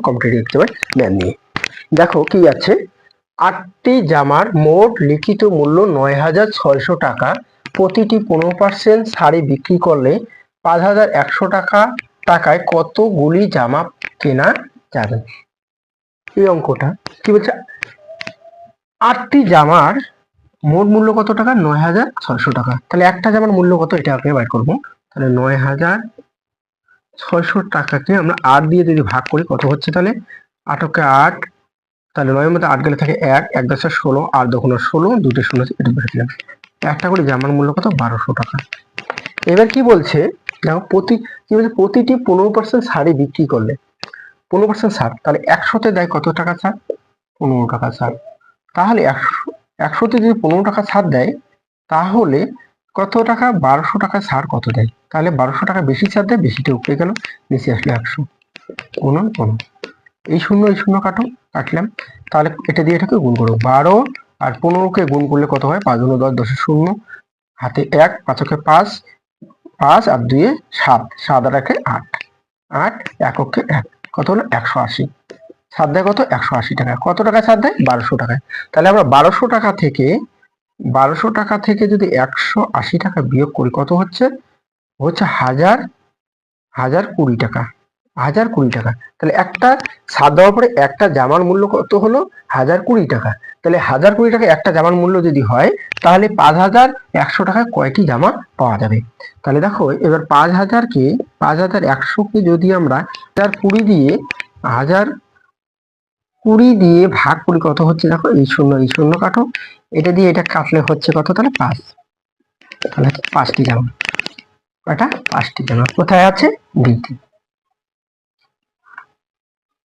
Competitive এক্সামের man নিয়ে। দেখো কি আছে, 8টি জামার মোট লিখিত মূল্য 9,600 টাকা, প্রতিটি 15% ছাড়ে বিক্রি করলে 5,100 টাকায় কতগুলি জামা কেনা যাবে। এই অঙ্কটা কি বলছে, 8টি জামার মোট মূল্য কত টাকা, 9,600 টাকা। তাহলে একটা জামার মূল্য কত, এটা আগে বের করবো। তাহলে 9,600 টাকাকে আমরা 8 দিয়ে যদি ভাগ করি কত হচ্ছে, তাহলে 8কে 8, তাহলে 9 এর মধ্যে 8 গেলে থাকে 1, 1 10 16, 8 2 16, 2 শূন্য এটা বের দিলাম। একটা করে জামার মূল্য কত, 1,200 টাকা। এবার কি বলছে দেখো, প্রতিটি 15% ছাড়ে বিক্রি করলে, 15% ছাড়, তাহলে 100তে দেয় কত টাকা ছাড়, 15 টাকা ছাড়। তাহলে 100তে যদি 15 টাকা ছাড় দেয়, তাহলে কত টাকা, 1,200 টাকা ছাড় কত দেয়, তাহলে 1,200 টাকা বেশি ছাড় দেয়, বেশিটা উপরে গেল, নিচে আসলে 100 গুণন 15। এই শূন্য কাটো, কাটলাম। তাহলে এটা দিয়ে এটাকে গুণ করো, 12 আর 15কে গুণ করলে কত হয়, 5 গুণ 10, 10 শূন্য, হাতে 1, 5কে 5, 5 আর 2 7, 7 আর 1 8, 8 এককে 1, কত হলো 180। ছাড় দেয় কত, 180 টাকা। কত টাকা ছাড় দেয়, 1,200 টাকায়। তাহলে আমরা 1,200 টাকা থেকে যদি 180 টাকা বিয়োগ করি কত হচ্ছে, 1,020 টাকা, 1,020 টাকা। তাহলে একটা ছাড় দেওয়ার পরে একটা জামার মূল্য কত হলো, 1,020 টাকা। তাহলে 1,020 টাকা একটা জামার মূল্য যদি হয়, তাহলে 5,100 টাকায় কয়টি জামা পাওয়া যাবে। তাহলে দেখো এবার 5,100কে যদি আমরা 1,020 দিয়ে ভাগ করি কত হচ্ছে, দেখো এই শূন্য কাটো, এটা দিয়ে এটা কাটলে হচ্ছে কত, তাহলে 5, তাহলে 5টি জামা। কয়টা, 5টি জামা। কোথায় আছে, ডিতে।